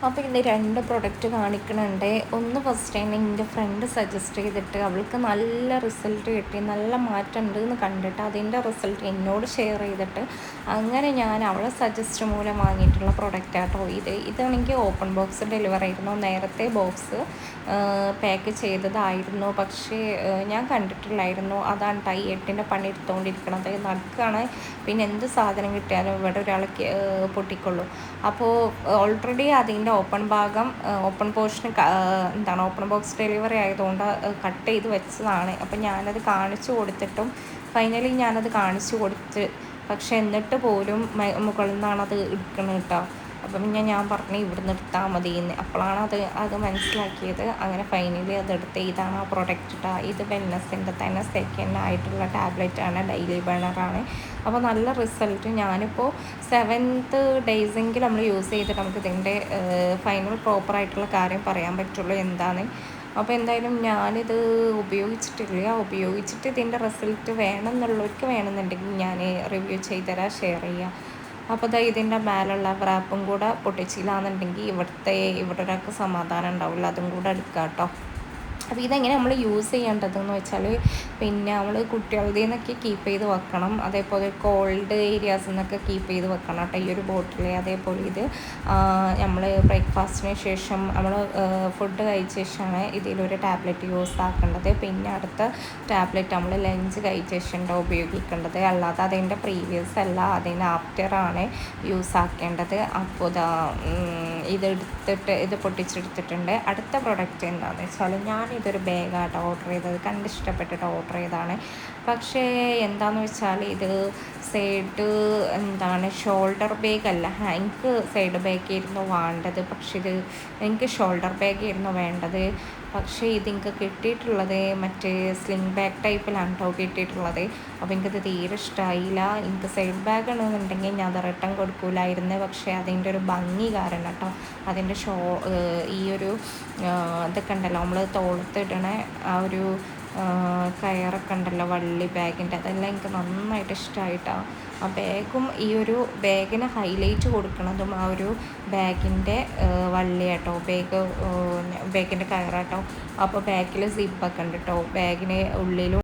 അപ്പോൾ ഇന്ന് 2 പ്രൊഡക്റ്റ് കാണിക്കുന്നുണ്ട്. ഒന്ന് ഫസ്റ്റ് തന്നെ എൻ്റെ ഫ്രണ്ട് സജസ്റ്റ് ചെയ്തിട്ട് അവൾക്ക് നല്ല റിസൾട്ട് കിട്ടി, നല്ല മാറ്റം ഉണ്ട് എന്ന് കണ്ടിട്ട് അതിൻ്റെ റിസൾട്ട് എന്നോട് ഷെയർ ചെയ്തിട്ട് അങ്ങനെ ഞാൻ അവളെ സജസ്റ്റ് മൂലം വാങ്ങിയിട്ടുള്ള പ്രൊഡക്റ്റ് ആട്ടോ ഇതാണെങ്കിൽ ഓപ്പൺ ബോക്സ് ഡെലിവറി ആയിരുന്നു. നേരത്തെ ബോക്സ് പാക്ക് ചെയ്തതായിരുന്നു, പക്ഷേ ഞാൻ കണ്ടിട്ടില്ലായിരുന്നു. അതാണ് ടൈ 8ൻ്റെ പണി എടുത്തുകൊണ്ടിരിക്കണത് നടക്കുകയാണ്. പിന്നെ എന്ത് സാധനം കിട്ടിയാലും ഇവിടെ ഒരാൾ പൊട്ടിക്കൊള്ളൂ. അപ്പോൾ ഓൾറെഡി അതിൻ്റെ open portion open box delivery ആയതുകൊണ്ട് കട്ട് ചെയ്ത് വെച്ചതാണ്. അപ്പം ഞാനത് കാണിച്ചു കൊടുത്തിട്ടും ഫൈനലി ഞാനത് കാണിച്ചു കൊടുത്ത്, പക്ഷെ എന്നിട്ട് പോലും മുകളിൽ നിന്നാണ് അത് എടുക്കുന്നത് കേട്ടോ. അപ്പം പിന്നെ ഞാൻ പറഞ്ഞു ഇവിടുന്ന് എടുത്താൽ മതി എന്ന്. അപ്പോഴാണ് അത് മനസ്സിലാക്കിയത്. അങ്ങനെ ഫൈനലി അതെടുത്ത് ഇതാണ് ആ പ്രൊഡക്റ്റ് കേട്ടോ. ഇത് വെൽനെസ്സിൻ്റെ തന്നെ സെക്കൻഡ് ആയിട്ടുള്ള ടാബ്ലറ്റാണ്, ഡെയിലി ബേണറാണ്. അപ്പോൾ നല്ല റിസൾട്ട്. ഞാനിപ്പോൾ 7th ഡേയ്സെങ്കിലും നമ്മൾ യൂസ് ചെയ്തിട്ട് നമുക്ക് ഇതിൻ്റെ ഫൈനൽ പ്രോപ്പറായിട്ടുള്ള കാര്യം പറയാൻ പറ്റുള്ളൂ എന്താണ്. അപ്പോൾ എന്തായാലും ഞാനിത് ഉപയോഗിച്ചിട്ട് ഇതിൻ്റെ റിസൾട്ട് വേണമെന്നുള്ളവർക്ക് വേണമെന്നുണ്ടെങ്കിൽ ഞാൻ റിവ്യൂ ചെയ്തുതരാം, ഷെയർ ചെയ്യാം. അപ്പോൾ ഇതിൻ്റെ മേലുള്ള റാപ്പും കൂടെ പൊട്ടിച്ചില്ലാന്നുണ്ടെങ്കിൽ ഇവിടെ ഒരാൾക്ക് സമാധാനം ഉണ്ടാവില്ല, അതും കൂടെ എടുക്കാം കേട്ടോ. അപ്പോൾ ഇതെങ്ങനെ നമ്മൾ യൂസ് ചെയ്യേണ്ടതെന്ന് വെച്ചാൽ, പിന്നെ നമ്മൾ കുട്ടികളുടെ നിന്നൊക്കെ കീപ്പ് ചെയ്ത് വെക്കണം, അതേപോലെ കോൾഡ് ഏരിയാസിൽ നിന്നൊക്കെ കീപ്പ് ചെയ്ത് വെക്കണം കേട്ടോ ഈ ഒരു ബോട്ടിൽ. അതേപോലെ ഇത് നമ്മൾ ബ്രേക്ക്ഫാസ്റ്റിന് ശേഷം നമ്മൾ ഫുഡ് കഴിച്ച ശേഷമാണ് ഇതിലൊരു ടാബ്ലറ്റ് യൂസ് ആക്കേണ്ടത്. പിന്നെ അടുത്ത ടാബ്ലറ്റ് നമ്മൾ ലഞ്ച് കഴിച്ച ശേഷം ഉപയോഗിക്കേണ്ടത്, അല്ലാതെ അതിൻ്റെ പ്രീവിയസ് അല്ല, അതിന് ആഫ്റ്ററാണ് യൂസ് ആക്കേണ്ടത്. അപ്പോൾ ഇത് പൊട്ടിച്ചെടുത്തിട്ടുണ്ട്. അടുത്ത പ്രൊഡക്റ്റ് എന്താണെന്ന് വെച്ചാൽ, ഇതൊരു ബാഗായിട്ട് ഓർഡർ ചെയ്തത്, കണ്ടിഷ്ടപ്പെട്ടിട്ട് ഓർഡർ ചെയ്തതാണ്. പക്ഷേ എന്താണെന്ന് വെച്ചാൽ ഇത് ഷോൾഡർ ബാഗ് അല്ല. എനിക്ക് സൈഡ് ബാഗായിരുന്നു വേണ്ടത്, പക്ഷേ എനിക്ക് ഷോൾഡർ ബാഗായിരുന്നു വേണ്ടത്. പക്ഷേ ഇതെനിക്ക് കിട്ടിയിട്ടുള്ളത് മറ്റേ സ്ലിംഗ് ബാഗ് ടൈപ്പിലാണ് കേട്ടോ കിട്ടിയിട്ടുള്ളത്. അപ്പോൾ എനിക്കത് തീരെ ഇഷ്ടമായില്ല. എനിക്ക് സൈഡ് ബാഗ് ആണെന്നുണ്ടെങ്കിൽ ഞാൻ അത് റിട്ടേൺ കൊടുക്കില്ലായിരുന്നു. പക്ഷേ അതിൻ്റെ ഒരു ഭംഗി കാരണം കേട്ടോ, അതിൻ്റെ ഈ ഒരു ഇതൊക്കെ ഉണ്ടല്ലോ നമ്മൾ തോളത്തിടണ ആ ഒരു കയറൊക്കെ ഉണ്ടല്ലോ, വള്ളി ബാഗിൻ്റെ, അതെല്ലാം എനിക്ക് നന്നായിട്ട് ഇഷ്ടമായിട്ടാണ്. ആ ബാഗും ഈ ഒരു ബാഗിന് ഹൈലൈറ്റ് കൊടുക്കുന്നതും ആ ഒരു ബാഗിൻ്റെ വള്ളിയാട്ടോ, ബാഗിൻ്റെ കയറാട്ടോ. അപ്പോൾ ബാക്കിൽ സിപ്പൊക്കെ ഉണ്ട് കേട്ടോ, ബാഗിന് ഉള്ളിലും